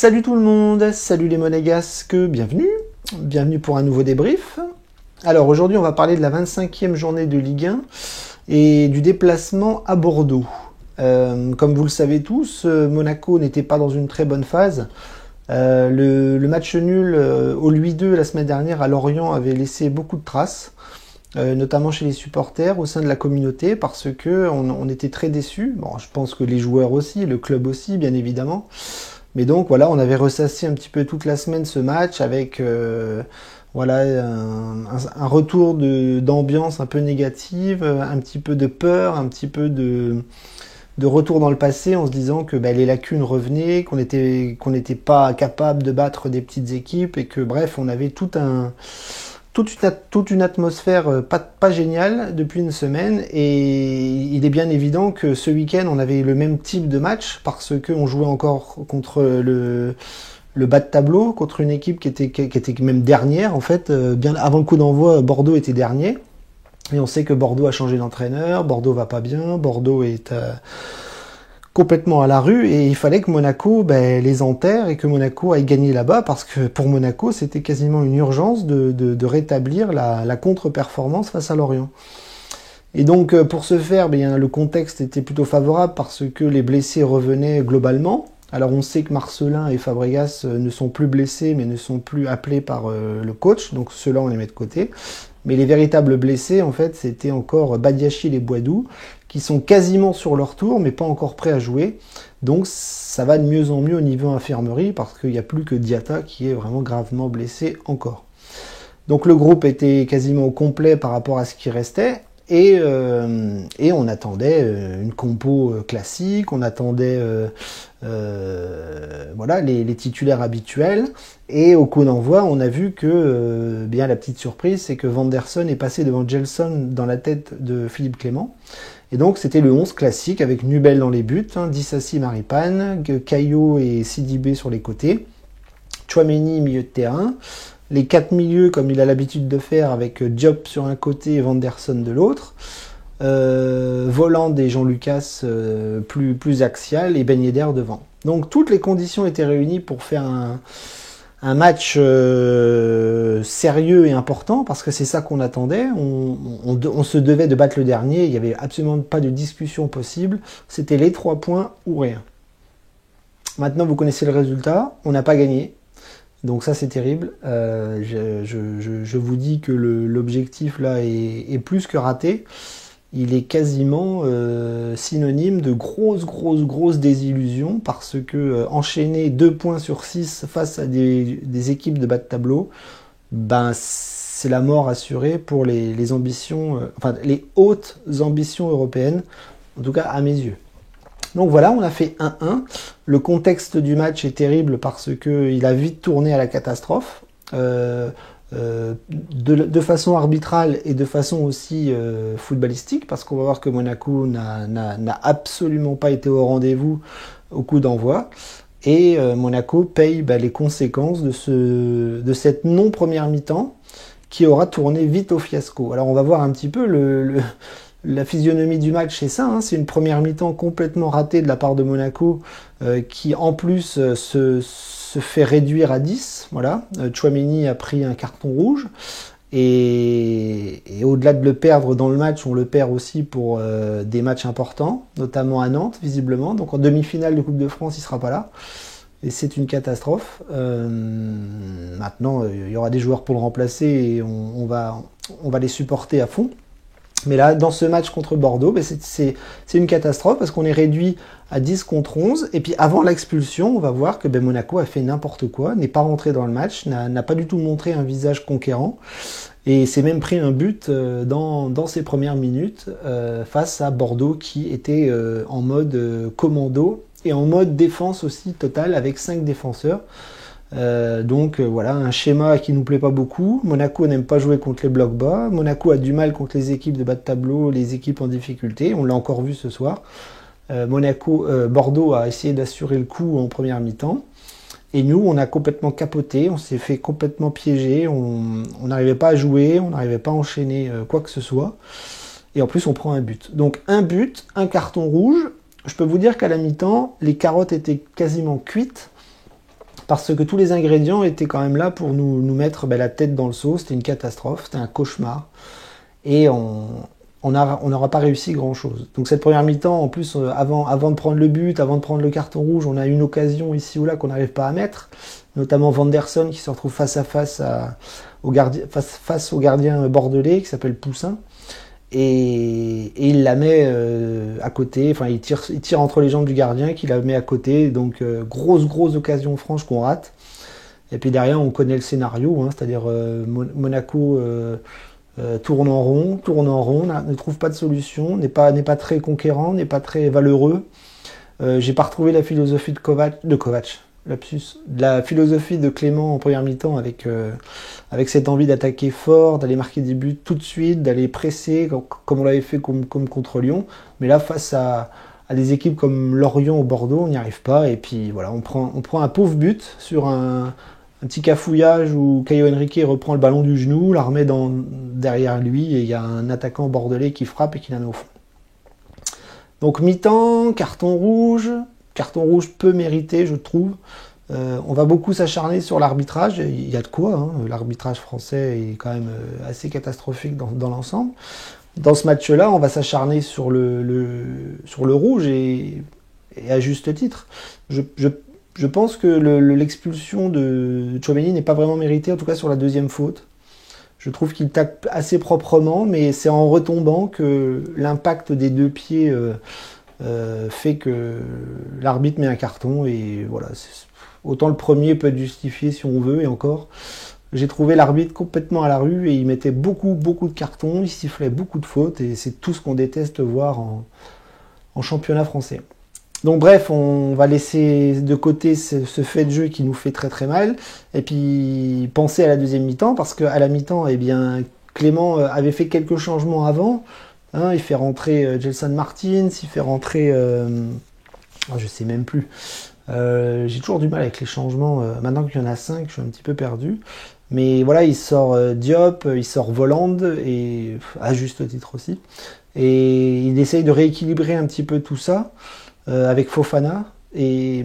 Salut tout le monde, salut les monégasques, bienvenue pour un nouveau débrief. Alors aujourd'hui on va parler de la 25e journée de Ligue 1 et du déplacement à Bordeaux. Comme vous le savez tous, Monaco n'était pas dans une très bonne phase. Le match nul au Louis II la semaine dernière à Lorient avait laissé beaucoup de traces, notamment chez les supporters, au sein de la communauté, parce que on était très déçus. Bon, je pense que les joueurs aussi, le club aussi, bien évidemment. Mais donc voilà, on avait ressassé un petit peu toute la semaine ce match avec voilà un retour d'ambiance un peu négative, un petit peu de peur, un petit peu de retour dans le passé en se disant que les lacunes revenaient, qu'on n'était pas capable de battre des petites équipes et que bref, on avait toute une atmosphère pas géniale depuis une semaine, et il est bien évident que ce week-end on avait le même type de match parce qu'on jouait encore contre le bas de tableau, contre une équipe qui était même dernière en fait. Bien avant le coup d'envoi, Bordeaux était dernier, et on sait que Bordeaux a changé d'entraîneur, Bordeaux va pas bien, Bordeaux est complètement à la rue, et il fallait que Monaco les enterre et que Monaco aille gagner là-bas, parce que pour Monaco c'était quasiment une urgence de rétablir la contre-performance face à Lorient. Et donc pour ce faire, le contexte était plutôt favorable parce que les blessés revenaient globalement. Alors on sait que Marcelin et Fabregas ne sont plus blessés mais ne sont plus appelés par le coach, donc ceux-là on les met de côté. Mais les véritables blessés, en fait, c'était encore Badiachil et Boadou, qui sont quasiment sur leur tour, mais pas encore prêts à jouer. Donc ça va de mieux en mieux au niveau infirmerie, parce qu'il n'y a plus que Diatta qui est vraiment gravement blessé encore. Donc le groupe était quasiment au complet par rapport à ce qui restait, et on attendait une compo classique, on attendait voilà les titulaires habituels. Et au coup d'envoi, on a vu que la petite surprise, c'est que Vanderson est passé devant Gelson dans la tête de Philippe Clément. Et donc c'était le 11 classique avec Nubel dans les buts, Dissassi, Maripane, Caillot et Sidibé sur les côtés, Tchouaméni milieu de terrain, les 4 milieux comme il a l'habitude de faire avec Diop sur un côté et Vanderson de l'autre, Voland et Jean-Lucas plus axial, et Ben Yedder devant. Donc toutes les conditions étaient réunies pour faire un match sérieux et important, parce que c'est ça qu'on attendait. On se devait de battre le dernier, il n'y avait absolument pas de discussion possible, c'était les 3 points ou rien. Maintenant vous connaissez le résultat, on n'a pas gagné, donc ça c'est terrible. Je vous dis que l'objectif là est plus que raté. Il est quasiment synonyme de grosse désillusion, parce que enchaîner 2 points sur 6 face à des équipes de bas de tableau, c'est la mort assurée pour les ambitions, les hautes ambitions européennes, en tout cas à mes yeux. Donc voilà, on a fait 1-1. Le contexte du match est terrible parce qu'il a vite tourné à la catastrophe. De façon arbitrale et de façon aussi footballistique, parce qu'on va voir que Monaco n'a absolument pas été au rendez-vous au coup d'envoi, et Monaco paye les conséquences de cette non-première mi-temps qui aura tourné vite au fiasco. Alors on va voir un petit peu la physionomie du match, c'est ça, c'est une première mi-temps complètement ratée de la part de Monaco, qui en plus se fait réduire à 10, voilà. Tchouaméni a pris un carton rouge, et au-delà de le perdre dans le match, on le perd aussi pour des matchs importants, notamment à Nantes, visiblement. Donc en demi-finale de Coupe de France, il sera pas là, et c'est une catastrophe. Maintenant, il y aura des joueurs pour le remplacer, et on va les supporter à fond. Mais là, dans ce match contre Bordeaux, c'est une catastrophe, parce qu'on est réduit à 10 contre 11. Et puis avant l'expulsion, on va voir que Monaco a fait n'importe quoi, n'est pas rentré dans le match, n'a pas du tout montré un visage conquérant, et s'est même pris un but dans ses premières minutes face à Bordeaux, qui était en mode commando et en mode défense aussi totale, avec 5 défenseurs. Donc voilà, un schéma qui nous plaît pas beaucoup. Monaco n'aime pas jouer contre les blocs bas. Monaco a du mal contre les équipes de bas de tableau, les équipes en difficulté. On l'a encore vu ce soir. Bordeaux a essayé d'assurer le coup en première mi-temps. Et nous, on a complètement capoté, on s'est fait complètement piéger. On n'arrivait pas à jouer, on n'arrivait pas à enchaîner quoi que ce soit. Et en plus, on prend un but. Donc un but, un carton rouge. Je peux vous dire qu'à la mi-temps, les carottes étaient quasiment cuites. parce que tous les ingrédients étaient quand même là pour nous mettre la tête dans le seau. C'était une catastrophe, c'était un cauchemar. Et on n'aura pas réussi grand-chose. Donc cette première mi-temps, en plus, avant de prendre le but, avant de prendre le carton rouge, on a une occasion ici ou là qu'on n'arrive pas à mettre, notamment Vanderson qui se retrouve face à face au gardien bordelais qui s'appelle Poussin. Et il la met à côté, enfin il tire entre les jambes du gardien qui la met à côté, donc grosse occasion franche qu'on rate. Et puis derrière on connaît le scénario, hein, c'est-à-dire Monaco tourne en rond, ne trouve pas de solution, n'est pas très conquérant, n'est pas très valeureux. J'ai pas retrouvé la philosophie la philosophie de Clément en première mi-temps avec cette envie d'attaquer fort, d'aller marquer des buts tout de suite, d'aller presser comme on l'avait fait comme contre Lyon. Mais là, face à des équipes comme Lorient ou Bordeaux, on n'y arrive pas. Et puis voilà, on prend un pauvre but sur un petit cafouillage où Caio Henrique reprend le ballon du genou, la remet derrière lui et il y a un attaquant bordelais qui frappe et qui la met au fond. Donc mi-temps, carton rouge peu mérité, je trouve. On va beaucoup s'acharner sur l'arbitrage, il y a de quoi, hein. L'arbitrage français est quand même assez catastrophique dans l'ensemble. Dans ce match-là, on va s'acharner sur le rouge et à juste titre. Je pense que l'expulsion de Tchouaméni n'est pas vraiment méritée, en tout cas sur la deuxième faute. Je trouve qu'il tape assez proprement, mais c'est en retombant que l'impact des deux pieds fait que l'arbitre met un carton. Et voilà, autant le premier peut être justifié si on veut, et encore. J'ai trouvé l'arbitre complètement à la rue et il mettait beaucoup de cartons, il sifflait beaucoup de fautes et c'est tout ce qu'on déteste voir en championnat français. Donc bref, on va laisser de côté ce fait de jeu qui nous fait très mal et puis penser à la deuxième mi-temps parce qu'à la mi-temps, eh bien, Clément avait fait quelques changements avant. Hein, il fait rentrer Gelson Martins, il fait rentrer... je sais même plus. J'ai toujours du mal avec les changements. Maintenant qu'il y en a 5, je suis un petit peu perdu. Mais voilà, il sort Diop, il sort Voland, et à juste titre aussi. Et il essaye de rééquilibrer un petit peu tout ça avec Fofana et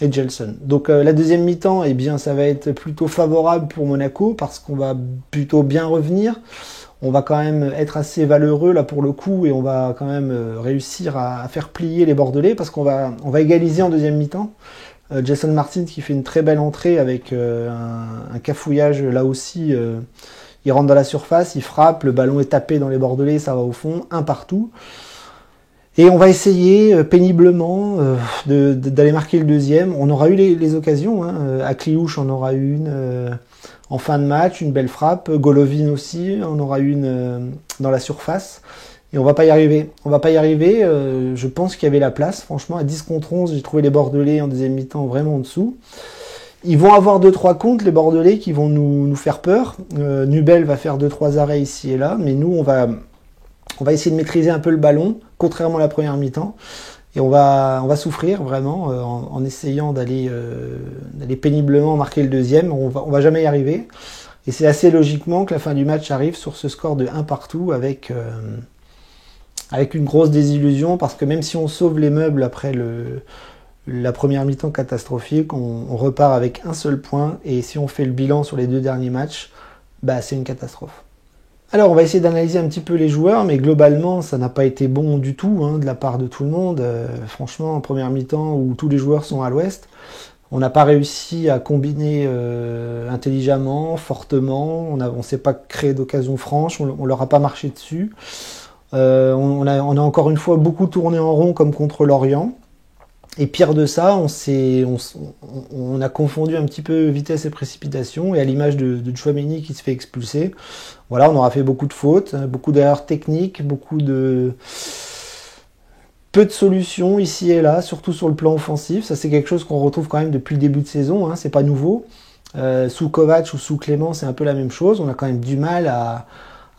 Gelson. Donc la deuxième mi-temps, eh bien, ça va être plutôt favorable pour Monaco parce qu'on va plutôt bien revenir. On va quand même être assez valeureux là pour le coup et on va quand même réussir à faire plier les Bordelais parce qu'on va égaliser en deuxième mi-temps. Gelson Martins qui fait une très belle entrée avec un cafouillage là aussi. Il rentre dans la surface, il frappe, le ballon est tapé dans les Bordelais, ça va au fond, un partout. Et on va essayer péniblement d'aller marquer le deuxième. On aura eu les occasions, hein. À Cliouche on aura eu une en fin de match, une belle frappe. Golovin aussi, on aura eu une dans la surface. Et on va pas y arriver. Je pense qu'il y avait la place. Franchement, à 10 contre 11, j'ai trouvé les Bordelais en deuxième mi-temps vraiment en dessous. Ils vont avoir 2-3 comptes, les Bordelais, qui vont nous faire peur. Nubel va faire 2-3 arrêts ici et là. Mais nous, on va essayer de maîtriser un peu le ballon, contrairement à la première mi-temps. Et on va souffrir vraiment en essayant d'aller péniblement marquer le deuxième. On va jamais y arriver. Et c'est assez logiquement que la fin du match arrive sur ce score de 1 partout avec une grosse désillusion parce que même si on sauve les meubles après la première mi-temps catastrophique, on repart avec un seul point et si on fait le bilan sur les 2 derniers matchs, c'est une catastrophe. Alors on va essayer d'analyser un petit peu les joueurs, mais globalement ça n'a pas été bon du tout de la part de tout le monde. Franchement, en première mi-temps où tous les joueurs sont à l'ouest, on n'a pas réussi à combiner intelligemment, fortement, on ne s'est pas créé d'occasion franche, on leur a pas marché dessus. On a encore une fois beaucoup tourné en rond comme contre Lorient. Et pire de ça, on a confondu un petit peu vitesse et précipitation. Et à l'image de Tchouaméni qui se fait expulser, voilà, on aura fait beaucoup de fautes, beaucoup d'erreurs techniques, peu de solutions ici et là, surtout sur le plan offensif. Ça, c'est quelque chose qu'on retrouve quand même depuis le début de saison. C'est pas nouveau. Sous Kovac ou sous Clément, c'est un peu la même chose. On a quand même du mal à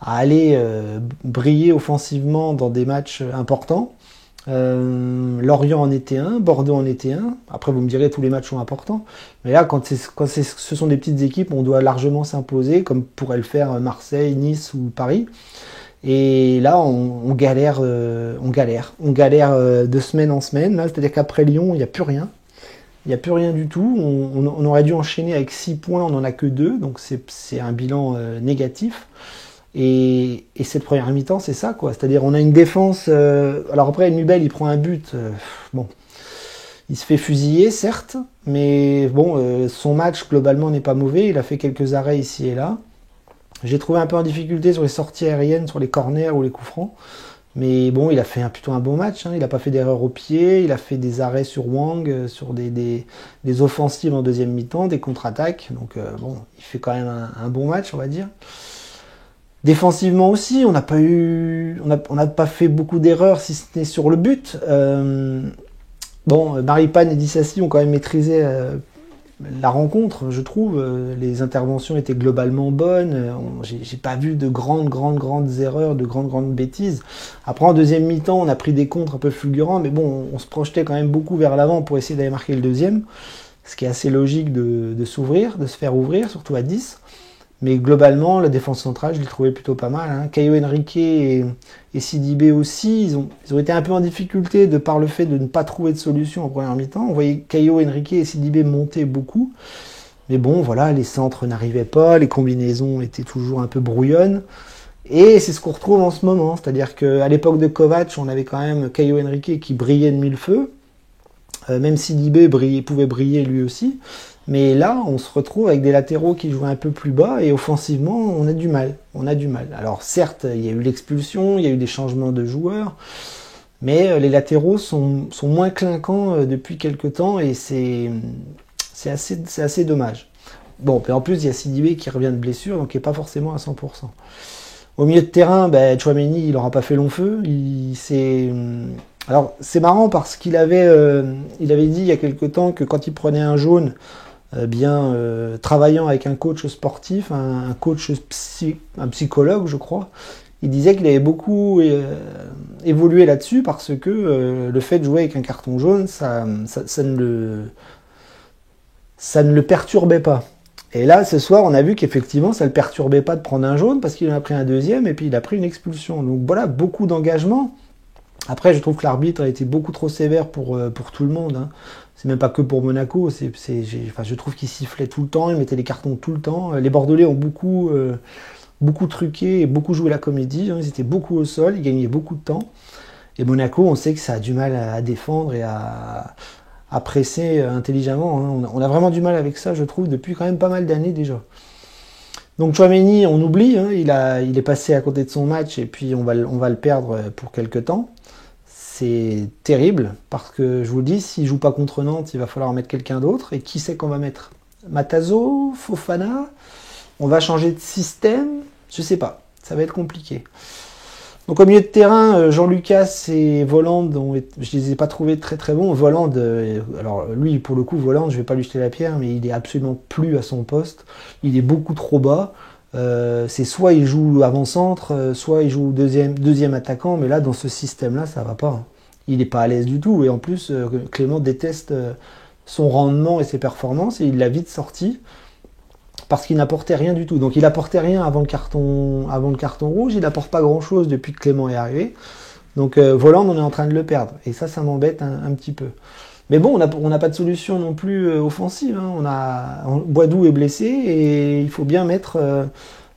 aller briller offensivement dans des matchs importants. Lorient en était un, Bordeaux en était un. Après, vous me direz, tous les matchs sont importants. Mais là, quand ce sont des petites équipes, on doit largement s'imposer, comme pourrait le faire Marseille, Nice ou Paris. Et là, on galère de semaine en semaine. C'est-à-dire qu'après Lyon, il n'y a plus rien. Il n'y a plus rien du tout. On aurait dû enchaîner avec 6 points, on n'en a que 2, donc c'est un bilan négatif. Et cette première mi-temps, c'est ça, quoi. C'est-à-dire, on a une défense. Alors après, Nubel, il prend un but. Bon, il se fait fusiller, certes, mais bon, son match globalement n'est pas mauvais. Il a fait quelques arrêts ici et là. J'ai trouvé un peu en difficulté sur les sorties aériennes, sur les corners ou les coups francs. Mais bon, il a fait plutôt un bon match. Hein. Il n'a pas fait d'erreur au pied. Il a fait des arrêts sur Wang, sur des offensives en deuxième mi-temps, des contre-attaques. Donc bon, il fait quand même un bon match, on va dire. Défensivement aussi, on n'a pas fait beaucoup d'erreurs, si ce n'est sur le but. Bon, Maripane et Dissassi ont quand même maîtrisé la rencontre, je trouve. Les interventions étaient globalement bonnes. J'ai pas vu de grandes erreurs, de grandes bêtises. Après, en deuxième mi-temps, on a pris des contres un peu fulgurants, mais bon, on se projetait quand même beaucoup vers l'avant pour essayer d'aller marquer le deuxième, ce qui est assez logique de s'ouvrir, de se faire ouvrir, surtout à 10. Mais globalement, la défense centrale, je l'ai trouvé plutôt pas mal. Hein. Caio Henrique et Sidibé aussi, ils ont été un peu en difficulté de par le fait de ne pas trouver de solution en première mi-temps. On voyait Caio Henrique et Sidibé monter beaucoup. Mais bon, voilà, les centres n'arrivaient pas, les combinaisons étaient toujours un peu brouillonnes. Et c'est ce qu'on retrouve en ce moment. C'est-à-dire qu'à l'époque de Kovac, on avait quand même Caio Henrique qui brillait de mille feux. Même Sidibé pouvait briller lui aussi. Mais là, on se retrouve avec des latéraux qui jouent un peu plus bas et offensivement, on a du mal. Alors certes, il y a eu l'expulsion, il y a eu des changements de joueurs, mais les latéraux sont moins clinquants depuis quelques temps et c'est assez dommage. Bon, et en plus, il y a Sidibé qui revient de blessure, donc il n'est pas forcément à 100%. Au milieu de terrain, Tchouaméni, il n'aura pas fait long feu. Alors, c'est marrant parce qu'il avait dit il y a quelque temps que quand il prenait un jaune, travaillant avec un coach sportif, un psychologue, je crois, il disait qu'il avait beaucoup évolué là-dessus parce que le fait de jouer avec un carton jaune, ça ne le perturbait pas. Et là, ce soir, on a vu qu'effectivement, ça ne le perturbait pas de prendre un jaune parce qu'il en a pris un deuxième et puis il a pris une expulsion. Donc voilà, beaucoup d'engagement. Après, je trouve que l'arbitre a été beaucoup trop sévère pour tout le monde. Hein. C'est même pas que pour Monaco. Je trouve qu'il sifflait tout le temps, il mettait les cartons tout le temps. Les Bordelais ont beaucoup truqué et beaucoup joué la comédie. Hein. Ils étaient beaucoup au sol, ils gagnaient beaucoup de temps. Et Monaco, on sait que ça a du mal à défendre et à presser intelligemment. Hein. On a vraiment du mal avec ça, je trouve, depuis quand même pas mal d'années déjà. Donc Tchouaméni, on oublie, hein, il est passé à côté de son match et puis on va le perdre pour quelques temps. C'est terrible parce que je vous le dis, s'il ne joue pas contre Nantes, il va falloir mettre quelqu'un d'autre. Et qui c'est qu'on va mettre? Matazo, Fofana? On va changer de système? Je sais pas, ça va être compliqué. Donc au milieu de terrain, Jean-Lucas et Volland, je les ai pas trouvés très très bons. Volland, alors lui pour le coup, Volland, je vais pas lui jeter la pierre, mais il est absolument plus à son poste. Il est beaucoup trop bas. C'est soit il joue avant-centre, soit il joue deuxième attaquant, mais là dans ce système-là, ça va pas. Hein. Il n'est pas à l'aise du tout, et en plus, Clément déteste son rendement et ses performances, et il l'a vite sorti, parce qu'il n'apportait rien du tout. Donc il n'apportait rien avant le carton rouge, il n'apporte pas grand-chose depuis que Clément est arrivé. Donc Volland, on est en train de le perdre, et ça m'embête un petit peu. Mais bon, on n'a pas de solution non plus offensive. Hein. Boidou est blessé, et il faut bien mettre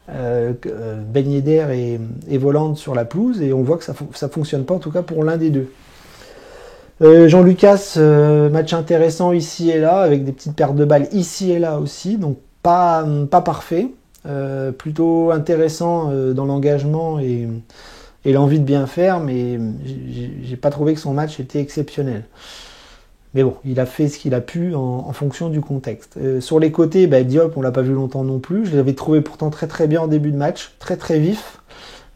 Ben Yedder et Volland sur la pelouse, et on voit que ça ne fonctionne pas, en tout cas pour l'un des deux. Jean-Lucas, match intéressant ici et là, avec des petites pertes de balles ici et là aussi, donc pas parfait, plutôt intéressant dans l'engagement et l'envie de bien faire, mais j'ai pas trouvé que son match était exceptionnel. Mais bon, il a fait ce qu'il a pu en fonction du contexte. Sur les côtés, Diop, on l'a pas vu longtemps non plus. Je l'avais trouvé pourtant très très bien en début de match, très très vif,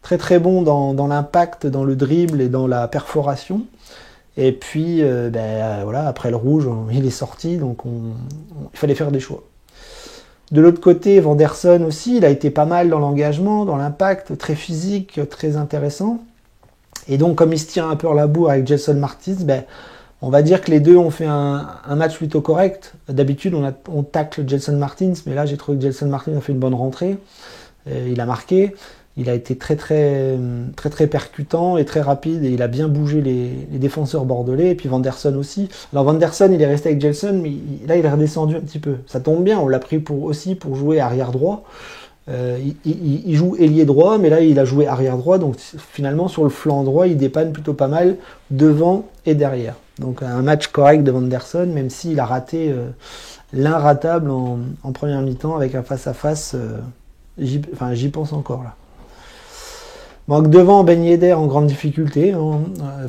très très bon dans l'impact, dans le dribble et dans la perforation. Et puis, voilà, après le rouge, il est sorti, donc il fallait faire des choix. De l'autre côté, Vanderson aussi, il a été pas mal dans l'engagement, dans l'impact, très physique, très intéressant. Et donc, comme il se tire un peu la bourre avec Gelson Martins, on va dire que les deux ont fait un match plutôt correct. D'habitude, on tacle Gelson Martins, mais là, j'ai trouvé que Gelson Martins a fait une bonne rentrée. Il a marqué. Il a été très percutant et très rapide et il a bien bougé les défenseurs bordelais et puis Vanderson aussi. Alors Vanderson, il est resté avec Gelson, mais là il est redescendu un petit peu. Ça tombe bien, on l'a pris aussi pour jouer arrière droit. Il joue ailier droit, mais là il a joué arrière droit, donc finalement sur le flanc droit, il dépanne plutôt pas mal devant et derrière. Donc un match correct de Vanderson, même s'il a raté l'inratable en première mi-temps avec un face-à-face. J'y pense encore là. Donc devant Ben Yedder en grande difficulté, hein,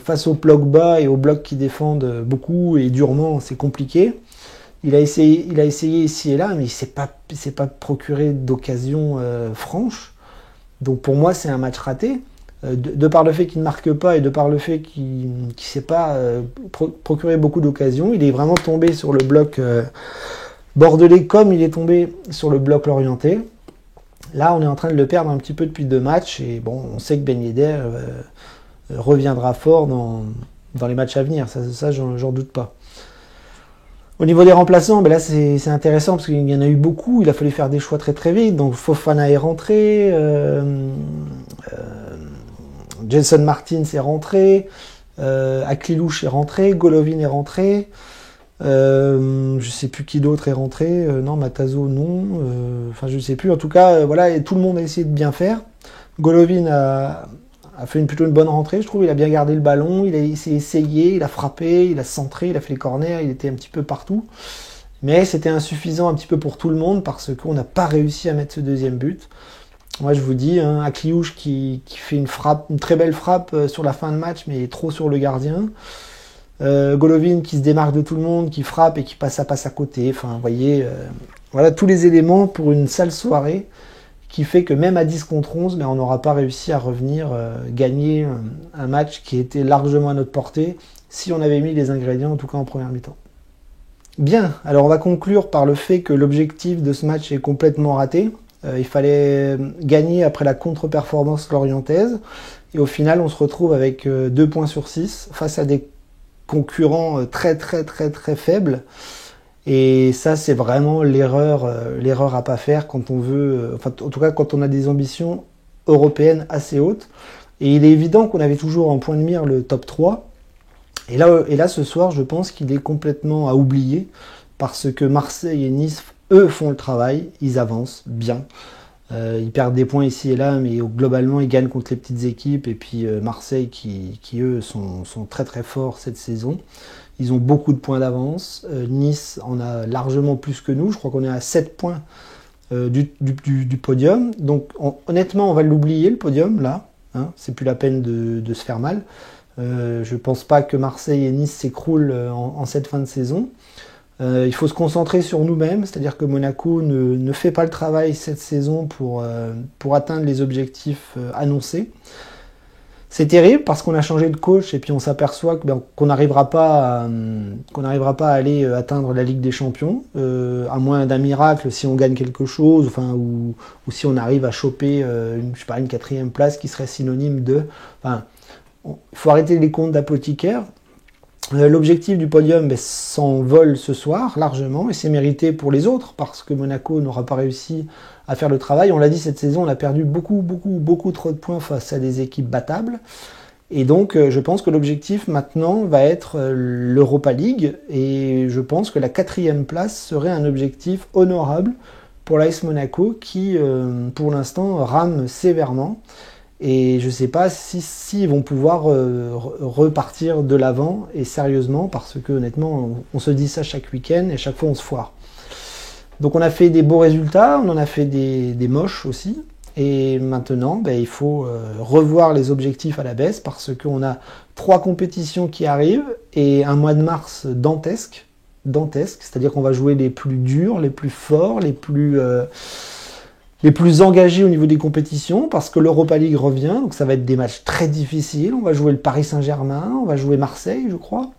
face au bloc bas et aux blocs qui défendent beaucoup et durement, c'est compliqué. Il a essayé ici et là, mais il s'est pas procuré d'occasion franche. Donc pour moi, c'est un match raté. De par le fait qu'il ne marque pas et de par le fait qu'il ne s'est pas procuré beaucoup d'occasions, il est vraiment tombé sur le bloc bordelais comme il est tombé sur le bloc lorientais. Là, on est en train de le perdre un petit peu depuis 2 matchs et bon, on sait que Ben Yedder reviendra fort dans les matchs à venir. Ça, j'en doute pas. Au niveau des remplaçants, ben là c'est intéressant parce qu'il y en a eu beaucoup. Il a fallu faire des choix très vite. Donc Fofana est rentré, Gelson Martins est rentré, Aklilouche est rentré, Golovin est rentré. Je sais plus qui d'autre est rentré. Non, Matazo non. Enfin, je sais plus. En tout cas, voilà, et tout le monde a essayé de bien faire. Golovin a fait plutôt une bonne rentrée, je trouve. Il a bien gardé le ballon, il s'est essayé, il a frappé, il a centré, il a fait les corners, il était un petit peu partout. Mais c'était insuffisant un petit peu pour tout le monde parce qu'on n'a pas réussi à mettre ce deuxième but. Moi, je vous dis, hein, Akliouche qui fait une très belle frappe sur la fin de match, mais trop sur le gardien. Golovin qui se démarque de tout le monde, qui frappe et qui passe à côté. Enfin, vous voyez, voilà tous les éléments pour une sale soirée qui fait que même à 10 contre 11, mais on n'aura pas réussi à revenir gagner un match qui était largement à notre portée si on avait mis les ingrédients, en tout cas en première mi-temps. Bien, alors on va conclure par le fait que l'objectif de ce match est complètement raté. Il fallait gagner après la contre-performance lorientaise et au final on se retrouve avec 2 points sur 6 face à des concurrents très faibles. Et ça, c'est vraiment l'erreur à pas faire quand on veut, enfin, en tout cas quand on a des ambitions européennes assez hautes. Et il est évident qu'on avait toujours en point de mire le top 3. Et là, ce soir, je pense qu'il est complètement à oublier parce que Marseille et Nice, eux, font le travail, ils avancent bien. Ils perdent des points ici et là, mais globalement, ils gagnent contre les petites équipes. Et puis Marseille, qui eux, sont très forts cette saison. Ils ont beaucoup de points d'avance. Nice en a largement plus que nous. Je crois qu'on est à 7 points du podium. Donc honnêtement, on va l'oublier, le podium, là. Hein, c'est plus la peine de se faire mal. Je pense pas que Marseille et Nice s'écroulent en cette fin de saison. Il faut se concentrer sur nous-mêmes, c'est-à-dire que Monaco ne fait pas le travail cette saison pour atteindre les objectifs annoncés. C'est terrible parce qu'on a changé de coach et puis on s'aperçoit qu'on n'arrivera pas à aller atteindre la Ligue des Champions, à moins d'un miracle si on gagne quelque chose, enfin, ou si on arrive à choper une 4e place qui serait synonyme de... Enfin, il faut arrêter les comptes d'apothicaire. L'objectif du podium s'envole ce soir largement et c'est mérité pour les autres parce que Monaco n'aura pas réussi à faire le travail. On l'a dit, cette saison, on a perdu beaucoup trop de points face à des équipes battables. Et donc, je pense que l'objectif maintenant va être l'Europa League et je pense que la 4e place serait un objectif honorable pour l'AS Monaco qui, pour l'instant, rame sévèrement. Et je ne sais pas si ils vont pouvoir repartir de l'avant et sérieusement parce que honnêtement on se dit ça chaque week-end et chaque fois on se foire. Donc on a fait des beaux résultats, on en a fait des moches aussi. Et maintenant il faut revoir les objectifs à la baisse parce qu'on a 3 compétitions qui arrivent et un mois de mars dantesque, c'est-à-dire qu'on va jouer les plus durs, les plus forts, les plus engagés au niveau des compétitions, parce que l'Europa League revient, donc ça va être des matchs très difficiles. On va jouer le Paris Saint-Germain, on va jouer Marseille, je crois.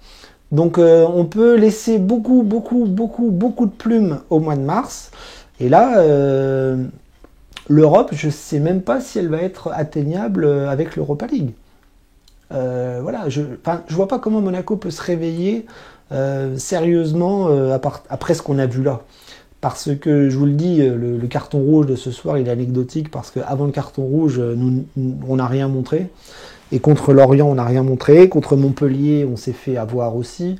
Donc on peut laisser beaucoup de plumes au mois de mars. Et là, l'Europe, je ne sais même pas si elle va être atteignable avec l'Europa League. Voilà, je vois pas comment Monaco peut se réveiller sérieusement après ce qu'on a vu là. Parce que, je vous le dis, le carton rouge de ce soir, il est anecdotique, parce qu'avant le carton rouge, on n'a rien montré. Et contre Lorient, on n'a rien montré. Contre Montpellier, on s'est fait avoir aussi.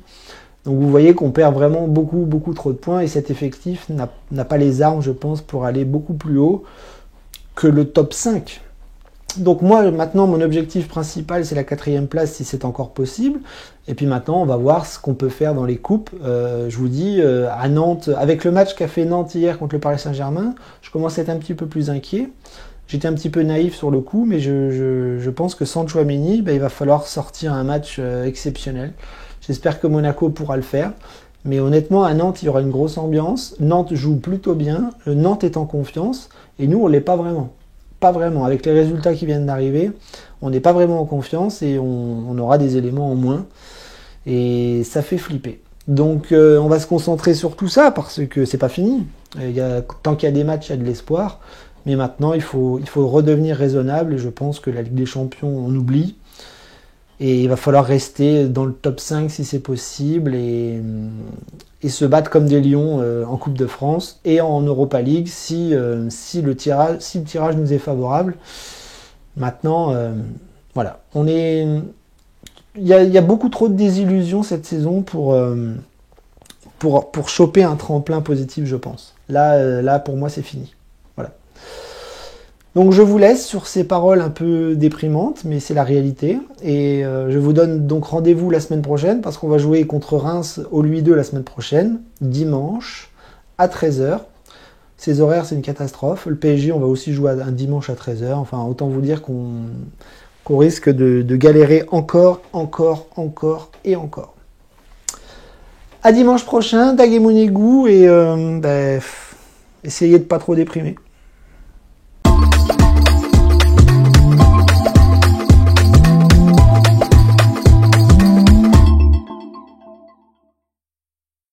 Donc vous voyez qu'on perd vraiment beaucoup trop de points. Et cet effectif n'a pas les armes, je pense, pour aller beaucoup plus haut que le top 5. Donc moi, maintenant, mon objectif principal, c'est la 4e place, si c'est encore possible. Et puis maintenant, on va voir ce qu'on peut faire dans les coupes. Je vous dis, à Nantes, avec le match qu'a fait Nantes hier contre le Paris Saint-Germain, je commence à être un petit peu plus inquiet. J'étais un petit peu naïf sur le coup, mais je pense que sans Tchouaméni, il va falloir sortir un match exceptionnel. J'espère que Monaco pourra le faire. Mais honnêtement, à Nantes, il y aura une grosse ambiance. Nantes joue plutôt bien. Nantes est en confiance. Et nous, on ne l'est pas vraiment. Pas vraiment. Avec les résultats qui viennent d'arriver, on n'est pas vraiment en confiance et on aura des éléments en moins. Et ça fait flipper. Donc on va se concentrer sur tout ça parce que c'est pas fini. Tant qu'il y a des matchs, il y a de l'espoir. Mais maintenant, il faut redevenir raisonnable. Et je pense que la Ligue des Champions, on oublie. Et il va falloir rester dans le top 5 si c'est possible. Et se battre comme des lions en Coupe de France et en Europa League si le tirage nous est favorable. Maintenant, voilà. Il y a beaucoup trop de désillusions cette saison pour choper un tremplin positif, je pense. Là, pour moi, c'est fini. Voilà. Donc je vous laisse sur ces paroles un peu déprimantes, mais c'est la réalité. Et je vous donne donc rendez-vous la semaine prochaine, parce qu'on va jouer contre Reims au Louis II la semaine prochaine, dimanche, à 13h. Ces horaires, c'est une catastrophe. Le PSG, on va aussi jouer un dimanche à 13h. Enfin, autant vous dire qu'on risque de galérer encore. À dimanche prochain, Dagemonegou, et essayez de pas trop déprimer.